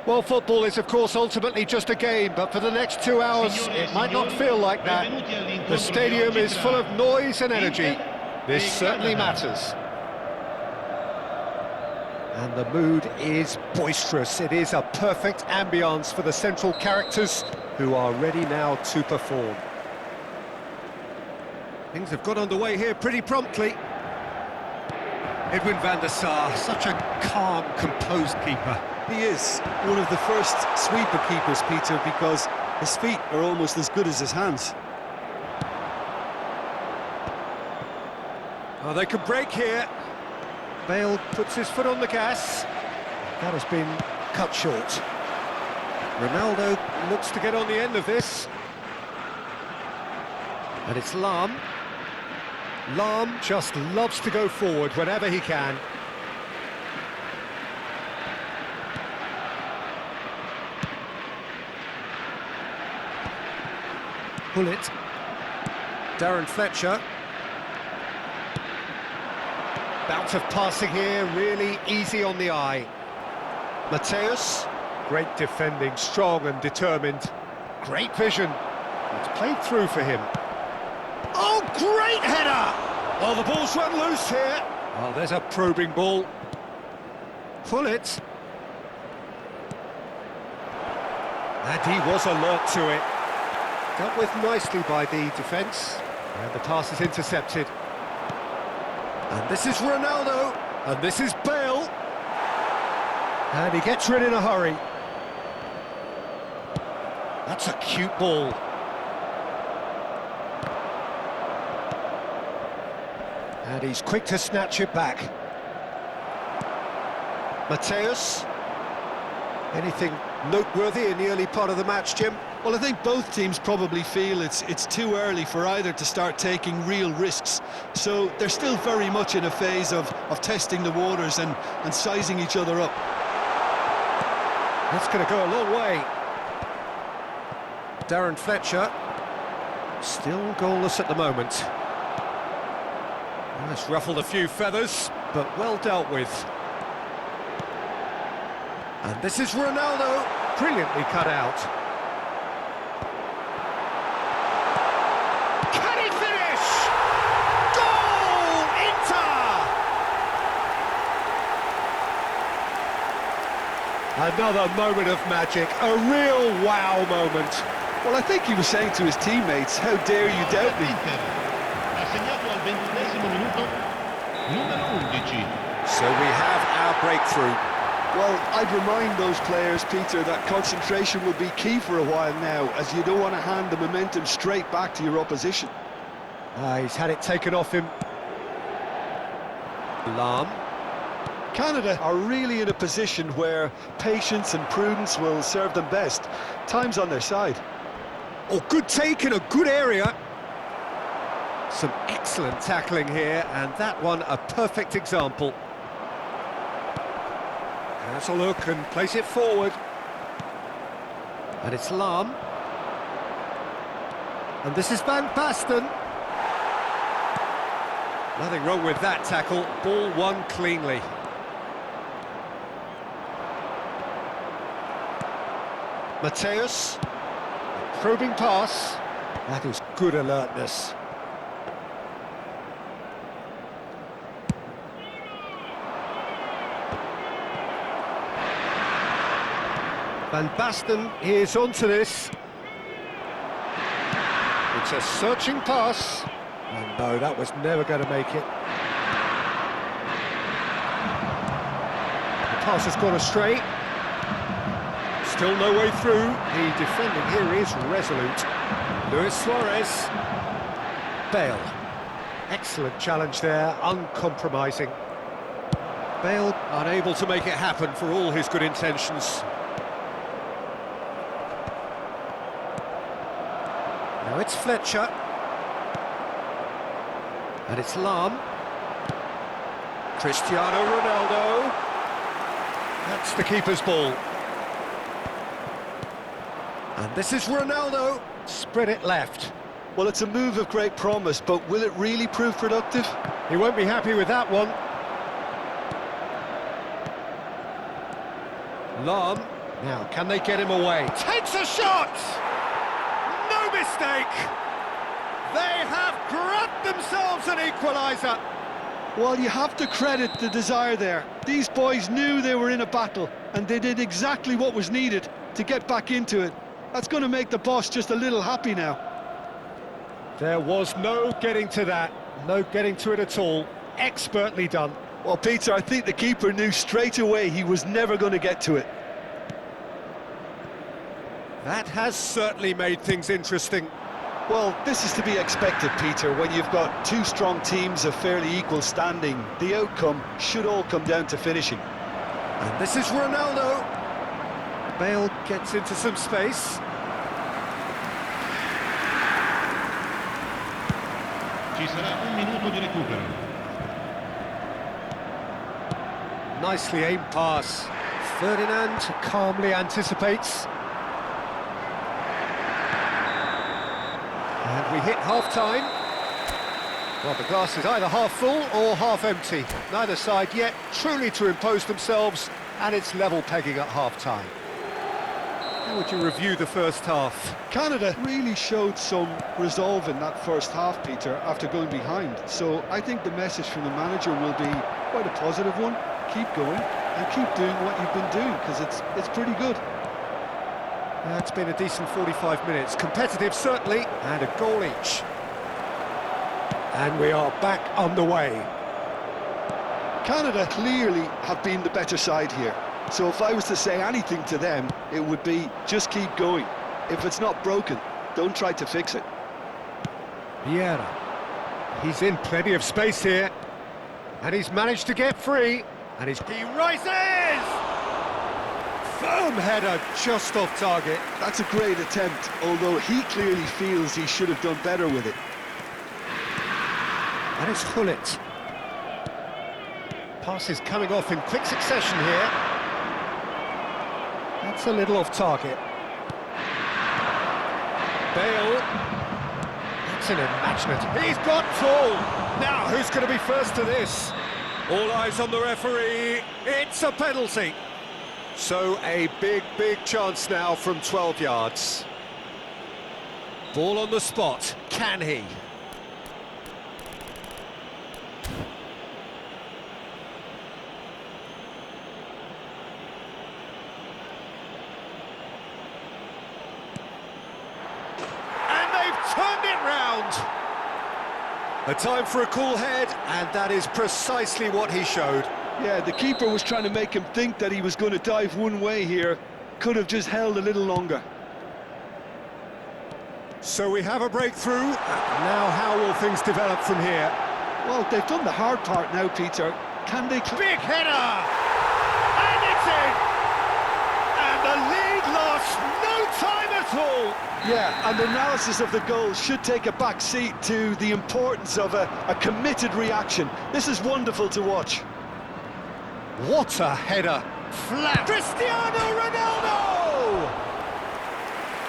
Well, football is, of course, ultimately just a game, but for the next 2 hours, it might not feel like that. The stadium is full of noise and energy. This certainly matters. And the mood is boisterous. It is a perfect ambience for the central characters who are ready now to perform. Things have got underway here pretty promptly. Edwin van der Sar, such a calm, composed keeper. He is one of the first sweeper keepers, Peter, because his feet are almost as good as his hands. Oh, they could break here. Bale puts his foot on the gas. That has been cut short. Ronaldo looks to get on the end of this. And it's Lahm. Lahm just loves to go forward whenever he can. Gullit. Darren Fletcher. Bout of passing here, really easy on the eye. Mateus. Great defending, strong and determined. Great vision. It's played through for him. Oh, great header! Oh, the ball's run loose here. Oh, there's a probing ball. Gullit. And he was alert to it. Dealt with nicely by the defence. And the pass is intercepted. And this is Ronaldo. And this is Bale. And he gets rid in a hurry. That's a cute ball. And he's quick to snatch it back. Mateus. Anything noteworthy in the early part of the match, Jim? Well, I think both teams probably feel it's too early for either to start taking real risks. So they're still very much in a phase of testing the waters and sizing each other up. That's going to go a long way. Darren Fletcher. Still goalless at the moment. Well, it's ruffled a few feathers, but well dealt with. And this is Ronaldo. Brilliantly cut out. Can he finish? Goal! Inter! Another moment of magic, a real wow moment. Well, I think he was saying to his teammates, how dare you doubt me? So we have our breakthrough. Well, I'd remind those players, Peter, that concentration will be key for a while now, as you don't want to hand the momentum straight back to your opposition. He's had it taken off him. Lahm. Canada are really in a position where patience and prudence will serve them best. Time's on their side. Oh, good take in a good area. Some excellent tackling here, and that one a perfect example. Has a look and plays it forward. And it's Lahm. And this is Van Basten. Nothing wrong with that tackle. Ball won cleanly. Mateus. Probing pass. That is good alertness. Van Basten is onto this. It's a searching pass. Oh no, that was never going to make it. The pass has gone astray. Still no way through. The defending here is resolute. Luis Suarez. Bale. Excellent challenge there, uncompromising. Bale unable to make it happen for all his good intentions. Now it's Fletcher. And it's Lahm. Cristiano Ronaldo. That's the keeper's ball. And this is Ronaldo. Spread it left. Well, it's a move of great promise, but will it really prove productive? He won't be happy with that one. Lahm. Now, can they get him away? Takes a shot! No mistake! They have grabbed themselves an equaliser. Well, you have to credit the desire there. These boys knew they were in a battle, and they did exactly what was needed to get back into it. That's going to make the boss just a little happy now. There was no getting to that. No getting to it at all. Expertly done. Well, Peter, I think the keeper knew straight away he was never going to get to it. That has certainly made things interesting. Well, this is to be expected, Peter. When you've got two strong teams of fairly equal standing, the outcome should all come down to finishing. And this is Ronaldo. Bale gets into some space. Ci sarà un minuto di recupero. Nicely aimed pass. Ferdinand calmly anticipates. And we hit half-time. Well, the glass is either half full or half empty. Neither side yet truly to impose themselves, and it's level pegging at half-time. How would you review the first half? Canada really showed some resolve in that first half, Peter, after going behind. So I think the message from the manager will be quite a positive one. Keep going and keep doing what you've been doing, because it's pretty good. It's been a decent 45 minutes. Competitive, certainly, and a goal each. And we are back underway. Canada clearly have been the better side here. So if I was to say anything to them, it would be just keep going. If it's not broken, don't try to fix it. Vieira. He's in plenty of space here. And he's managed to get free. And he rises! Firm header just off target. That's a great attempt, although he clearly feels he should have done better with it. And it's Hullet. Passes coming off in quick succession here. That's a little off target. Bale. That's an immaculate. He's got full. Now, who's going to be first to this? All eyes on the referee. It's a penalty. So a big chance now from 12 yards. Ball on the spot. Can he? Turned it round. A time for a cool head, and that is precisely what he showed. Yeah, the keeper was trying to make him think that he was going to dive one way here. Could have just held a little longer. So we have a breakthrough. Now how will things develop from here? Well, they've done the hard part now, Peter. Can they... Big header! And it's in! And the lead lost no time at all! Yeah, and the analysis of the goal should take a back seat to the importance of a committed reaction. This is wonderful to watch. What a header! Flat. Cristiano Ronaldo!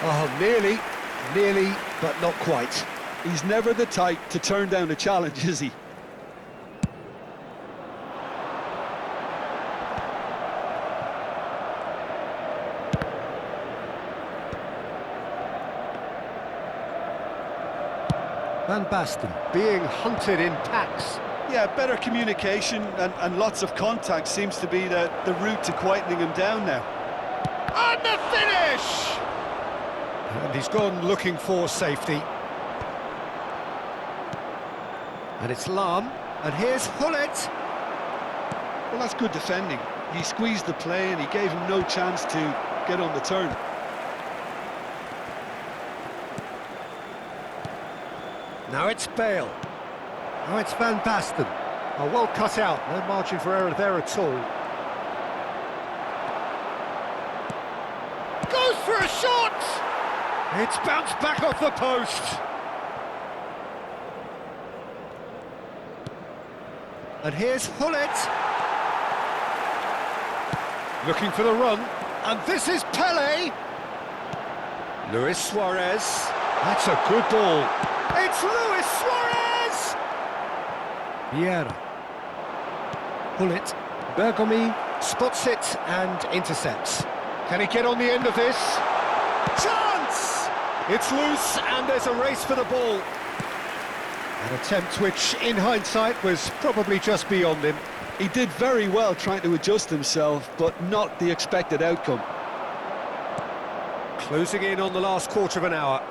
Oh, nearly, but not quite. He's never the type to turn down a challenge, is he? Van Basten being hunted in packs. Yeah, better communication and lots of contact seems to be the route to quietening him down now. And the finish! And he's gone looking for safety. And it's Lahm, and here's Hullet. Well, that's good defending. He squeezed the play and he gave him no chance to get on the turn. Now it's Bale. Now it's Van Basten. Oh, well cut out, no margin for error there at all. Goes for a shot! It's bounced back off the post. And here's Hullet. Looking for the run. And this is Pele. Luis Suarez. That's a good ball. It's Luis Suarez! Vieira. Hullet. Bergomi spots it and intercepts. Can he get on the end of this? Chance! It's loose and there's a race for the ball. An attempt which, in hindsight, was probably just beyond him. He did very well trying to adjust himself, but not the expected outcome. Closing in on the last quarter of an hour.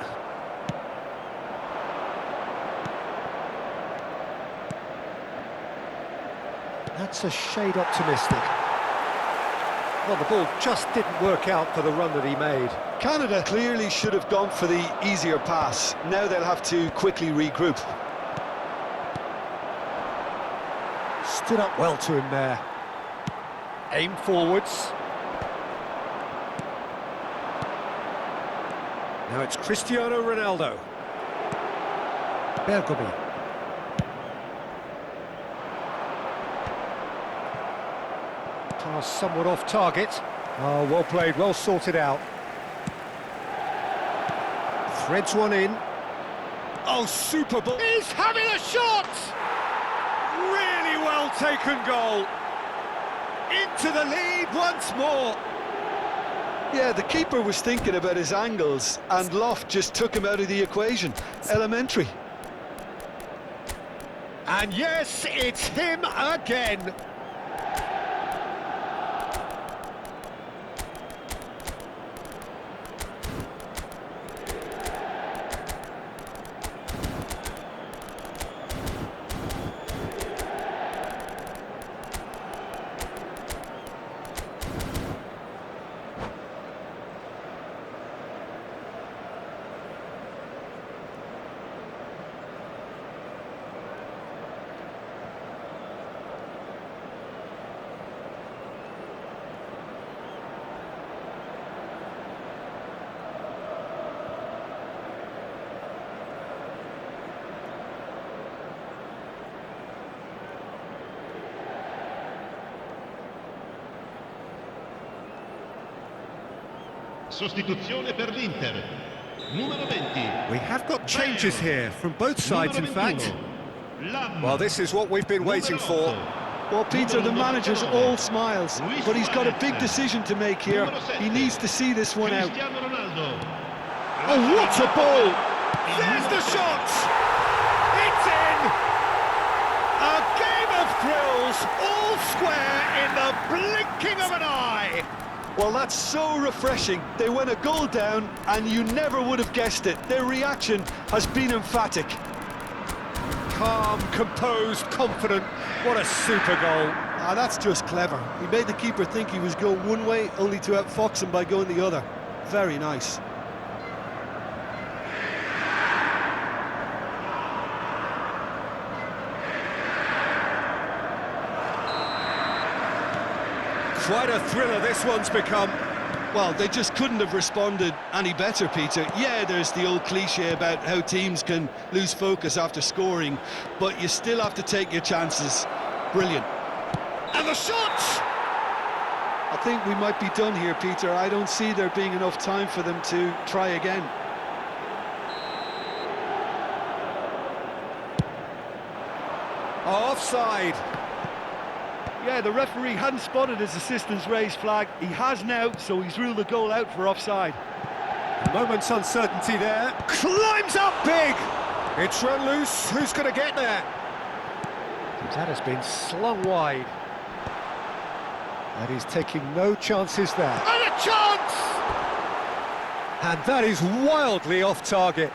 That's a shade optimistic. Well, the ball just didn't work out for the run that he made. Canada clearly should have gone for the easier pass. Now they'll have to quickly regroup. Stood up well to him there. Aim forwards. Now it's Cristiano Ronaldo. Bergomi. Pass somewhat off target. Oh, well played, well sorted out. Threads one in. Oh, super ball. He's having a shot! Really well taken goal. Into the lead once more. Yeah, the keeper was thinking about his angles, and Loft just took him out of the equation. Elementary. And yes, it's him again. Sostituzione per l'Inter. Numero 20. We have got changes here from both sides, in fact. Well, this is what we've been waiting for. Well, Peter, the manager's all smiles, but he's got a big decision to make here. He needs to see this one out. Oh, what a ball! There's the shot! It's in! A game of thrills, all square in the blinking of an eye! Well, that's so refreshing. They went a goal down, and you never would have guessed it. Their reaction has been emphatic. Calm, composed, confident. What a super goal. Ah, that's just clever. He made the keeper think he was going one way, only to outfox him by going the other. Very nice. Quite a thriller this one's become. Well, they just couldn't have responded any better, Peter. Yeah, there's the old cliche about how teams can lose focus after scoring, but you still have to take your chances. Brilliant. And the shot! I think we might be done here, Peter. I don't see there being enough time for them to try again. Offside. Yeah, the referee hadn't spotted his assistant's raised flag. He has now, so he's ruled the goal out for offside. A moment's uncertainty there. Climbs up big. It's run loose. Who's going to get there? That has been slung wide. And he's taking no chances there. And a chance! And that is wildly off target.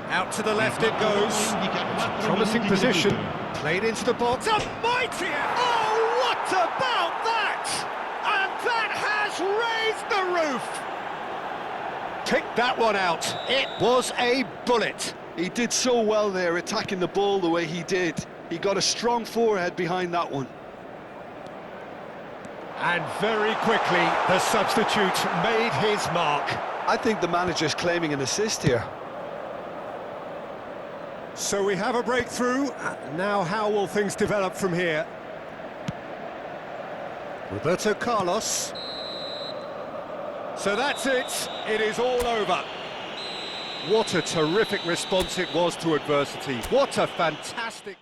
Out to the left it goes. Promising position. Played into the box. A mighty! Oh, what about that? And that has raised the roof. Picked that one out. It was a bullet. He did so well there, attacking the ball the way he did. He got a strong forehead behind that one. And very quickly, the substitute made his mark. I think the manager's claiming an assist here. So we have a breakthrough. Now how will things develop from here? Roberto Carlos. So that's it. It is all over. What a terrific response it was to adversity. What a fantastic...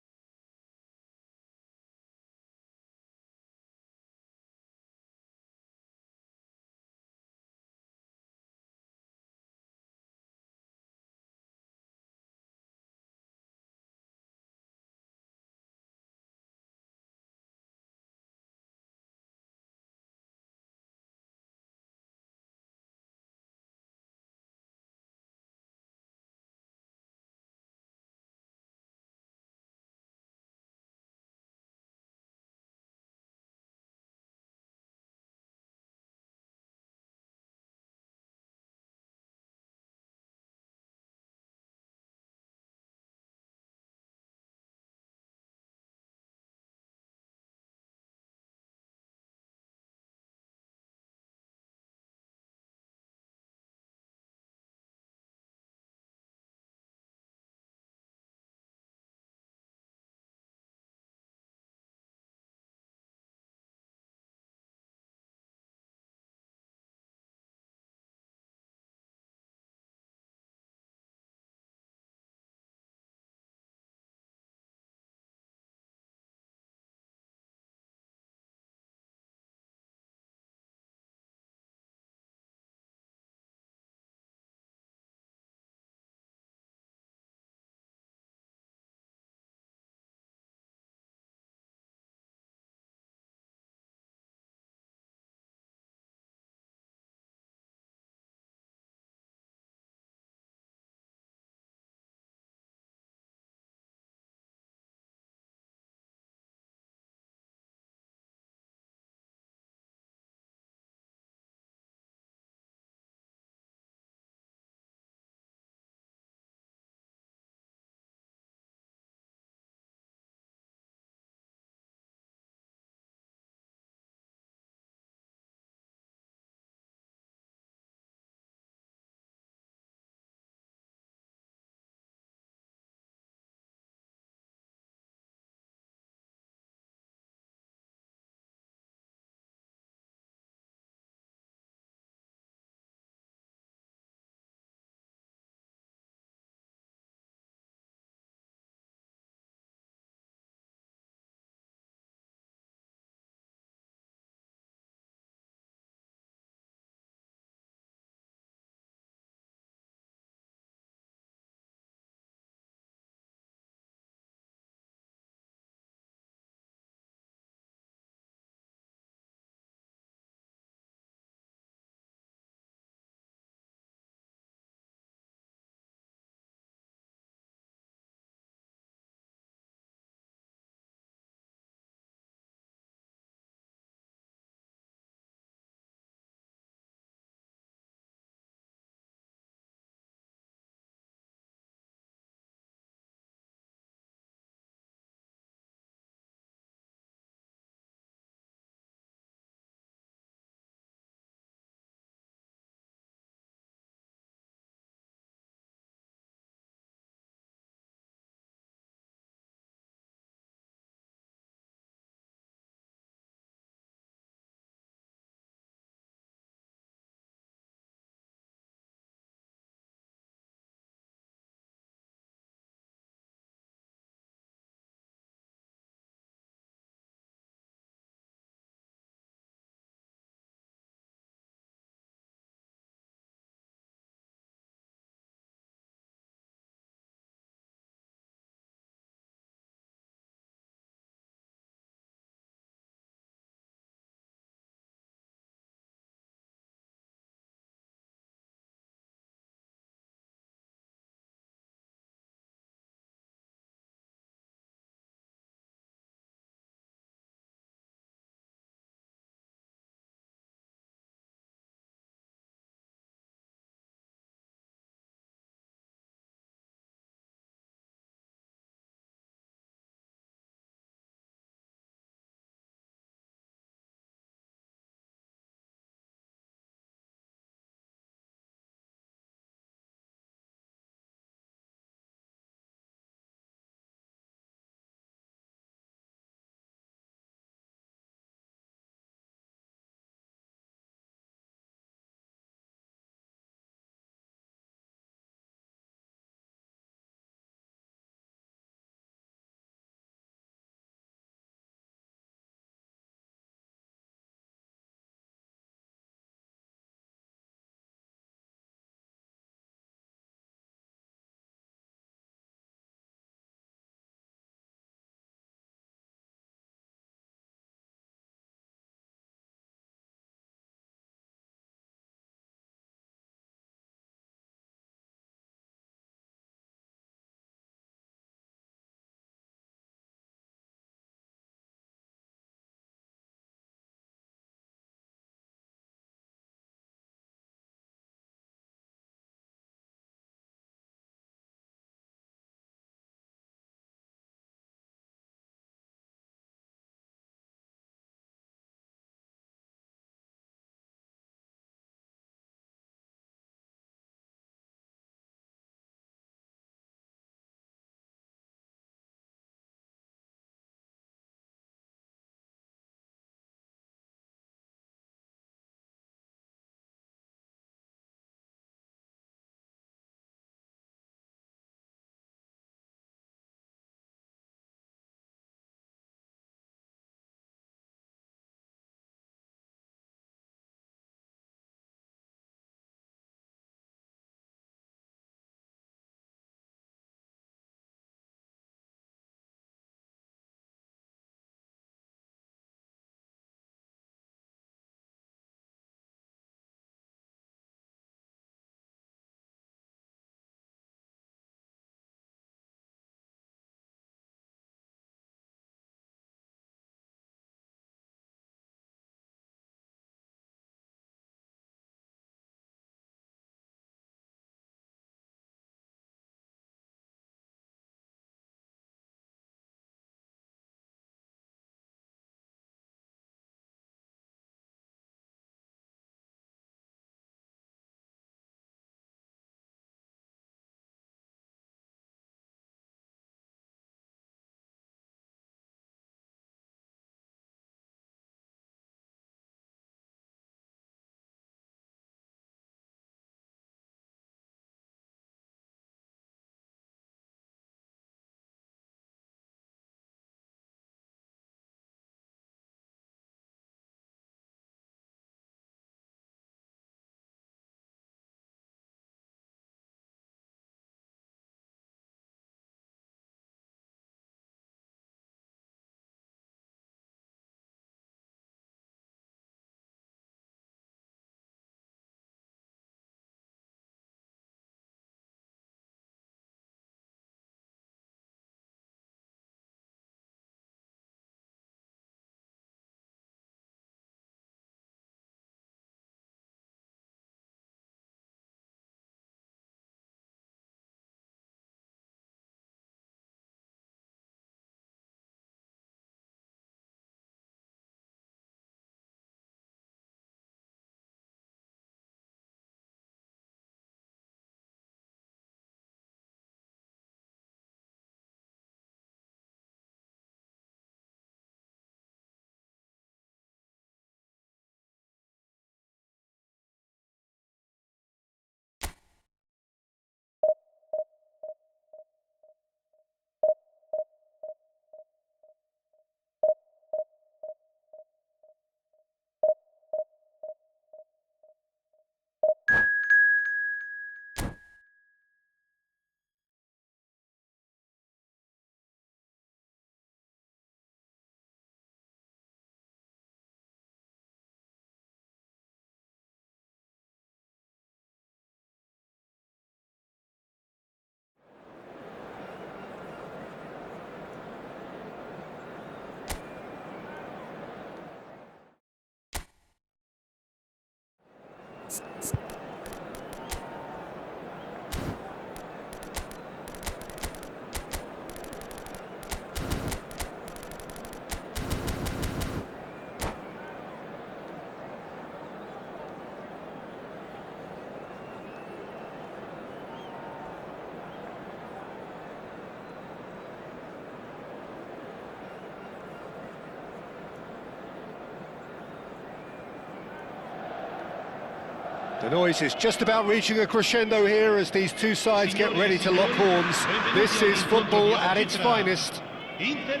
The noise is just about reaching a crescendo here as these two sides get ready to lock horns. This is football at its finest. Inter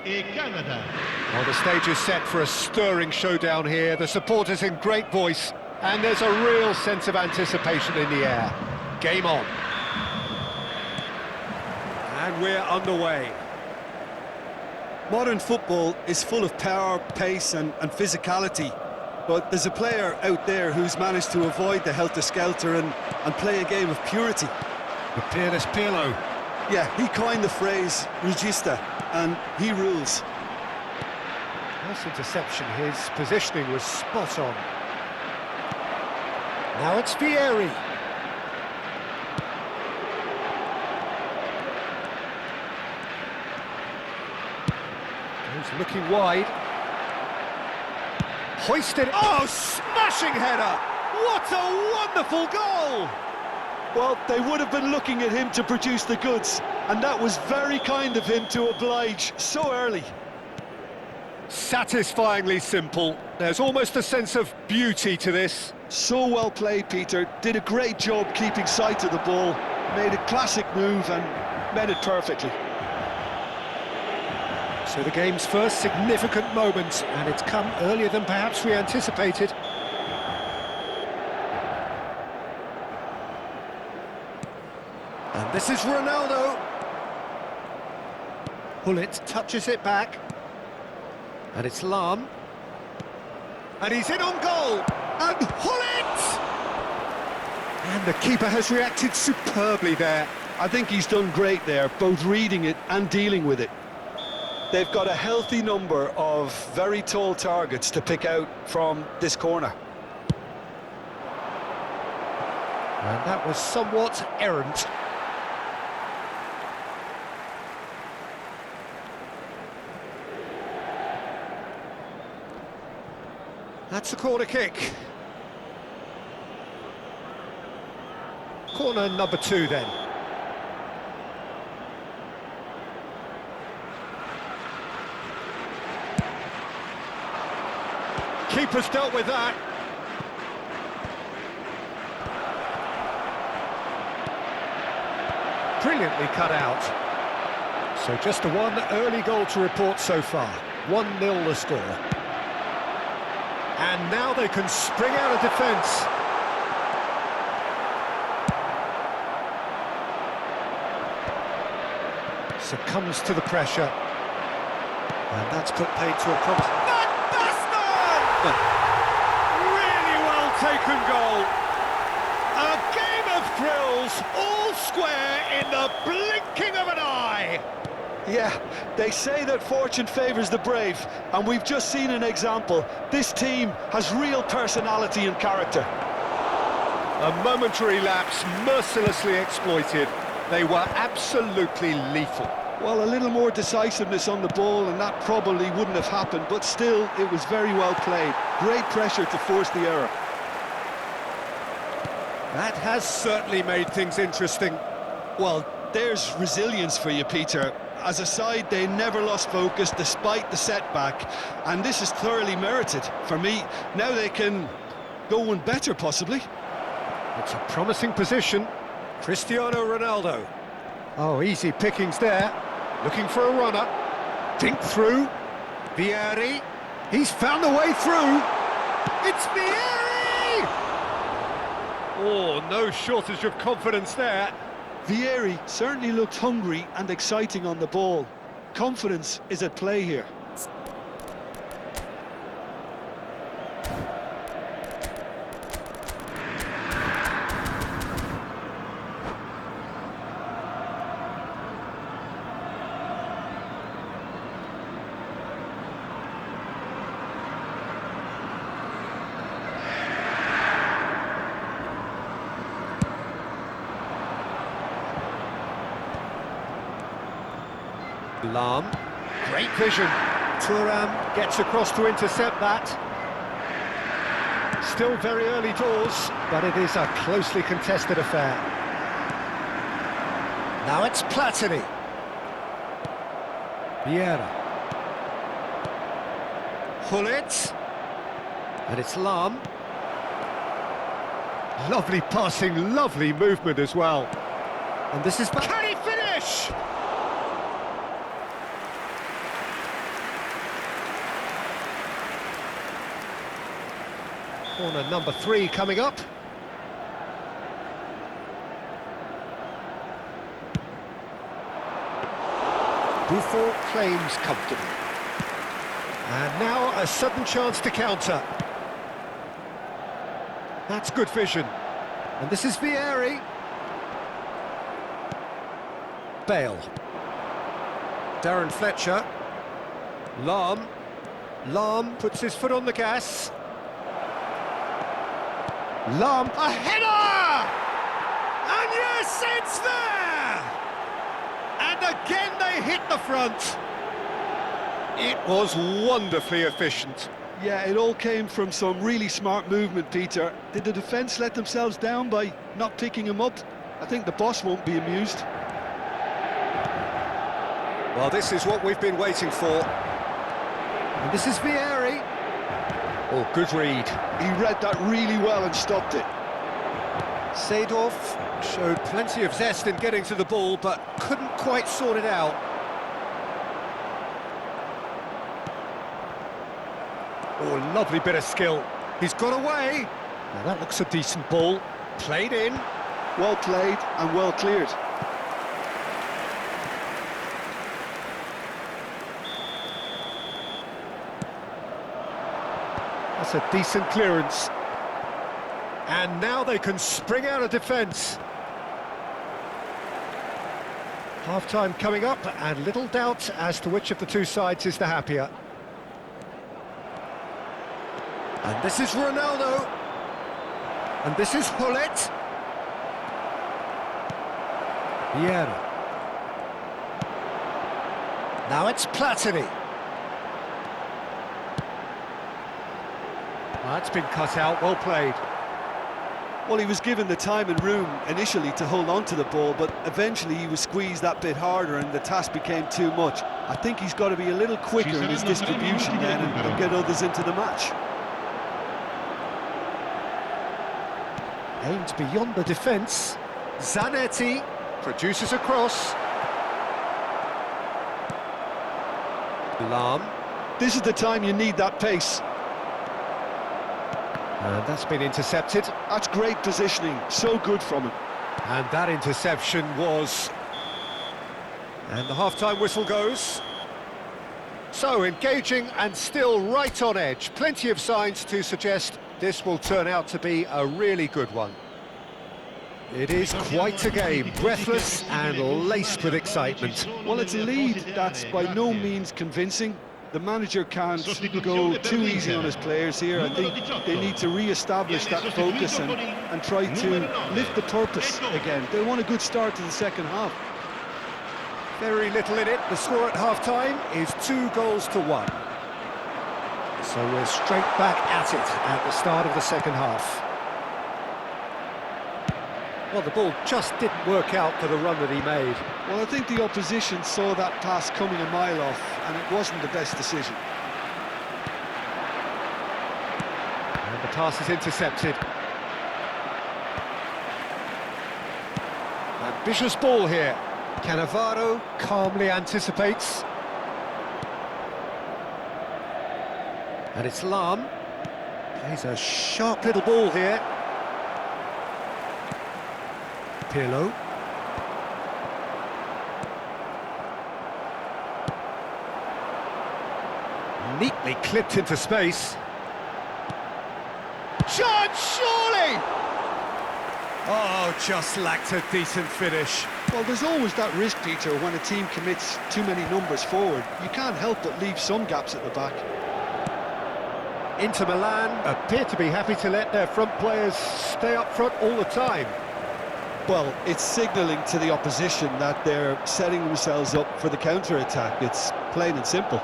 e Canada. Well, the stage is set for a stirring showdown here. The supporters in great voice, and there's a real sense of anticipation in the air. Game on. And we're underway. Modern football is full of power, pace and physicality. But there's a player out there who's managed to avoid the helter-skelter and play a game of purity. The peerless Pirlo. Yeah, he coined the phrase regista, and he rules. Nice interception, his positioning was spot on. Now it's Vieri. Goes looking wide. Hoisted, oh, smashing header! What a wonderful goal! Well, they would have been looking at him to produce the goods, and that was very kind of him to oblige so early. Satisfyingly simple. There's almost a sense of beauty to this. So well played, Peter. Did a great job keeping sight of the ball, made a classic move and met it perfectly. So the game's first significant moment, and it's come earlier than perhaps we anticipated. And this is Ronaldo. Hullet touches it back. And it's Lahm. And he's in on goal. And Hullet! And the keeper has reacted superbly there. I think he's done great there, both reading it and dealing with it. They've got a healthy number of very tall targets to pick out from this corner. And that was somewhat errant. That's a corner kick. Corner number 2 then. Keeper's dealt with that. Brilliantly cut out. So just the one early goal to report so far. 1-0 the score. And now they can spring out of defence. Succumbs to the pressure. And that's put paid to a promise. Really well taken goal. A game of thrills, all square in the blinking of an eye. Yeah, they say that fortune favours the brave, and we've just seen an example. This team has real personality and character. A momentary lapse mercilessly exploited. They were absolutely lethal. Well, a little more decisiveness on the ball and that probably wouldn't have happened, but still, it was very well played. Great pressure to force the error. That has certainly made things interesting. Well, there's resilience for you, Peter. As a side, they never lost focus despite the setback, and this is thoroughly merited. For me, now they can go one better, possibly. It's a promising position. Cristiano Ronaldo. Oh, easy pickings there. Looking for a runner. Dink through. Vieri. He's found a way through. It's Vieri! Oh, no shortage of confidence there. Vieri certainly looked hungry and exciting on the ball. Confidence is at play here. Lahm, great vision. Thuram gets across to intercept that. Still very early doors, but it is a closely contested affair. Now it's Platini. Vieira. Hullet. And it's Lahm. Lovely passing, lovely movement as well. And this is... Can he finish? Corner number 3 coming up. Buffon claims comfortably. And now a sudden chance to counter. That's good vision. And this is Vieri. Bale. Darren Fletcher. Lahm. Lahm puts his foot on the gas. Lahm, a header! And yes, it's there! And again they hit the front. It was wonderfully efficient. Yeah, it all came from some really smart movement, Peter. Did the defence let themselves down by not picking him up? I think the boss won't be amused. Well, this is what we've been waiting for. And this is Vieri. Oh, good read. He read that really well and stopped it. Seedorf showed plenty of zest in getting to the ball, but couldn't quite sort it out. Oh, lovely bit of skill. He's got away. Now that looks a decent ball. Played in. Well played and well cleared. That's a decent clearance. And now they can spring out of defence. Half-time coming up, and little doubt as to which of the two sides is the happier. And this is Ronaldo. And this is Hullet. Vieira. Now it's Platini. That's been cut out, well played. Well, he was given the time and room initially to hold on to the ball, but eventually he was squeezed that bit harder and the task became too much. I think he's got to be a little quicker in his distribution then and get others into the match. Aimed beyond the defence. Zanetti produces a cross. Lahm. This is the time you need that pace. And that's been intercepted. That's great positioning, so good from him. And that interception was... And the half-time whistle goes. So, engaging and still right on edge. Plenty of signs to suggest this will turn out to be a really good one. It is quite a game, breathless and laced with excitement. Well, it's a lead that's by no means convincing. The manager can't go too easy on his players here. I think they need to re-establish that focus and try to lift the purpose again. They want a good start to the second half. Very little in it. The score at half-time is 2-1. So we're straight back at it at the start of the second half. Well, the ball just didn't work out for the run that he made. Well, I think the opposition saw that pass coming a mile off, and it wasn't the best decision. And the pass is intercepted. Ambitious ball here. Cannavaro calmly anticipates. And it's Lahm. Plays a sharp little ball here. Pirlo. Neatly clipped into space. Shot, surely! Oh, just lacked a decent finish. Well, there's always that risk, Peter, when a team commits too many numbers forward. You can't help but leave some gaps at the back. Inter Milan appear to be happy to let their front players stay up front all the time. Well, it's signalling to the opposition that they're setting themselves up for the counter-attack. It's plain and simple.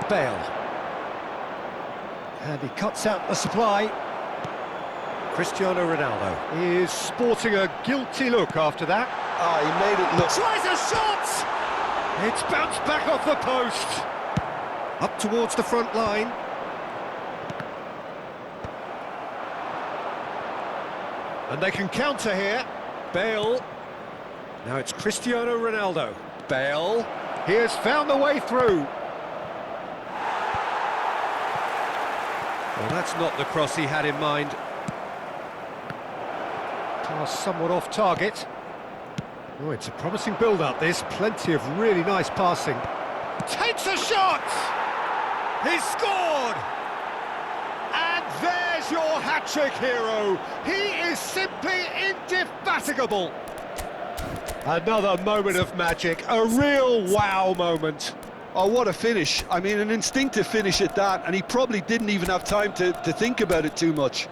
Bale. And he cuts out the supply. Cristiano Ronaldo is sporting a guilty look after that. Ah, he made it look... Tries a shot! It's bounced back off the post. Up towards the front line. And they can counter here. Bale. Now it's Cristiano Ronaldo. Bale. He has found the way through. Well, that's not the cross he had in mind. Pass somewhat off target. Oh, it's a promising build-up, this. Plenty of really nice passing. Takes a shot! He's scored! And there's your hat-trick hero. He is simply indefatigable. Another moment of magic, a real wow moment. Oh, what a finish. I mean, an instinctive finish at that, and he probably didn't even have time to think about it too much.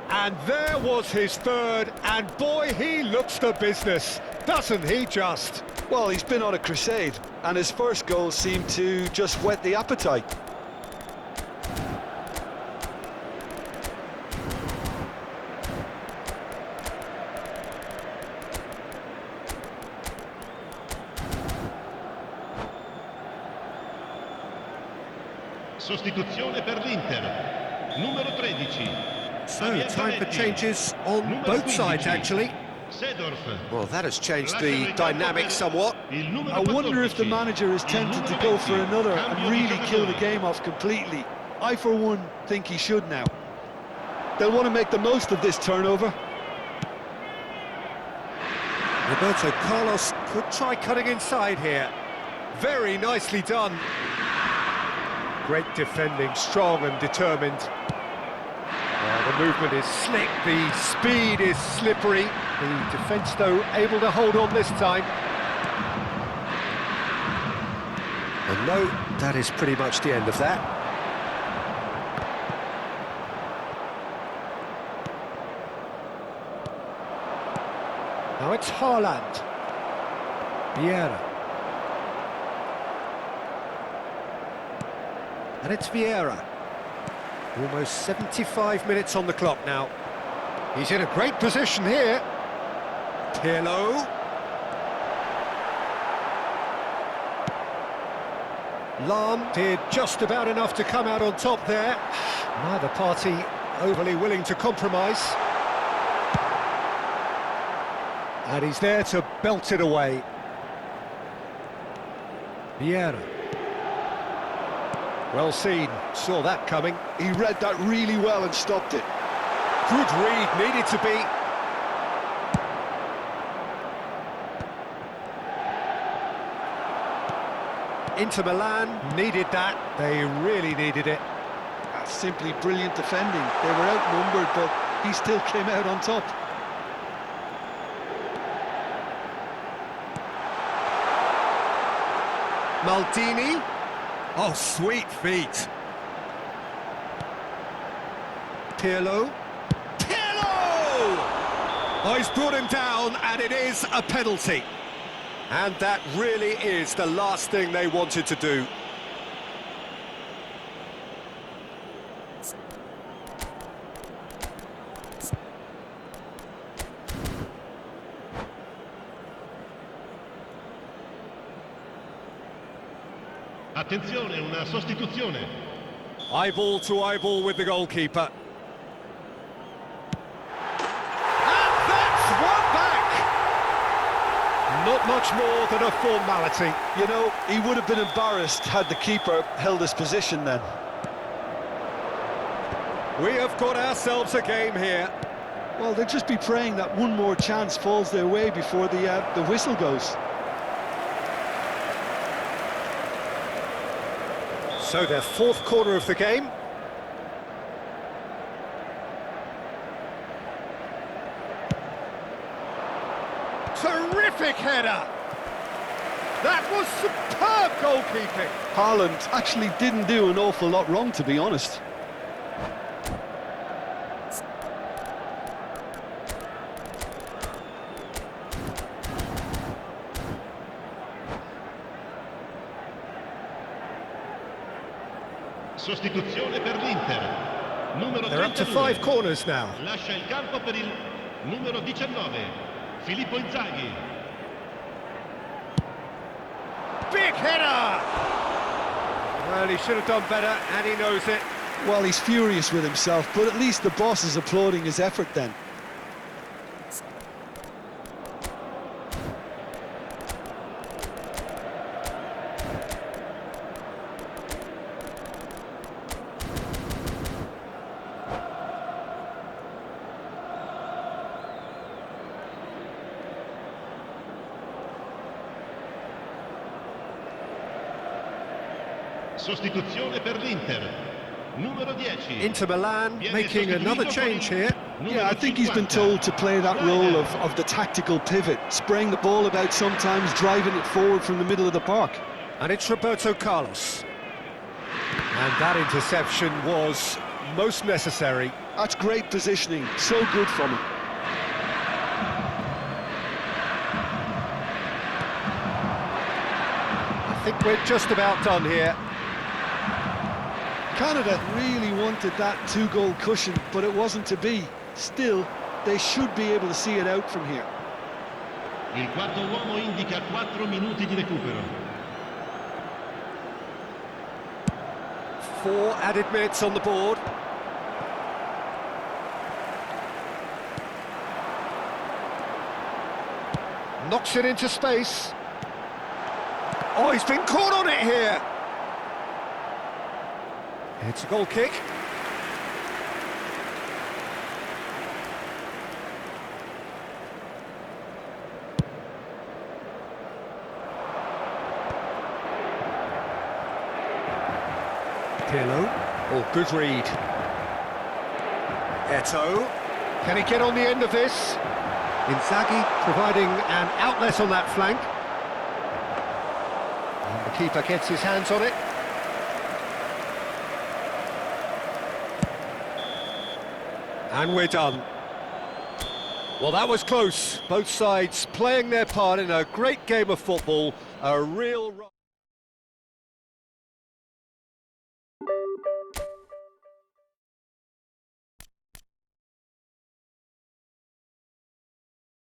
And there was his third, and boy, he looks the business, doesn't he just? Well, he's been on a crusade, and his first goal seemed to just whet the appetite. Sostituzione per l'Inter. Numero 13. So, time for changes on both sides, actually. Seedorf. Well, that has changed the dynamic somewhat. I wonder if the manager is tempted to go for another and really kill the game off completely. I, for one, think he should now. They'll want to make the most of this turnover. Roberto Carlos could try cutting inside here. Very nicely done. Great defending, strong and determined. Well, the movement is slick, the speed is slippery. The defence, though, able to hold on this time. And no, that is pretty much the end of that. Now it's Haaland. Vieira. And it's Vieira. Almost 75 minutes on the clock now. He's in a great position here. Pirlo. Lahm did just about enough to come out on top there. Neither party overly willing to compromise. And he's there to belt it away. Vieira. Well seen, saw that coming. He read that really well and stopped it. Good read, needed to be. Inter Milan needed that, they really needed it. That's simply brilliant defending. They were outnumbered, but he still came out on top. Maldini. Oh, sweet feet. Pirlo. Pirlo! Oh, he's brought him down, and it is a penalty. And that really is the last thing they wanted to do. Attenzione, una sostituzione. Eyeball to eyeball with the goalkeeper. And that's one back! Not much more than a formality. You know, he would have been embarrassed had the keeper held his position then. We have got ourselves a game here. Well, they'll just be praying that one more chance falls their way before the whistle goes. So their fourth corner of the game. Terrific header! That was superb goalkeeping. Haaland actually didn't do an awful lot wrong, to be honest. Sostituzione per l'Inter. Numero They're up to 32. 5 corners now. Lascia il campo per il numero 19, Filippo Inzaghi. Big header! Well, he should have done better, and he knows it. Well, he's furious with himself, but at least the boss is applauding his effort then. Sostituzione per l'Inter. Numero 10. Inter Milan making another change here. Yeah, I think he's been told to play that role of the tactical pivot, spraying the ball about sometimes, driving it forward from the middle of the park. And it's Roberto Carlos. And that interception was most necessary. That's great positioning, so good from him. I think we're just about done here. Canada really wanted that two-goal cushion, but it wasn't to be. Still, they should be able to see it out from here. Il quarto uomo indica 4 minuti di recupero. 4 added minutes on the board. Knocks it into space. Oh, he's been caught on it here. It's a goal kick. Pirlo. Oh, good read. Eto'o. Can he get on the end of this? Inzaghi providing an outlet on that flank. And the keeper gets his hands on it. And we're done. Well, that was close. Both sides playing their part in a great game of football. A real...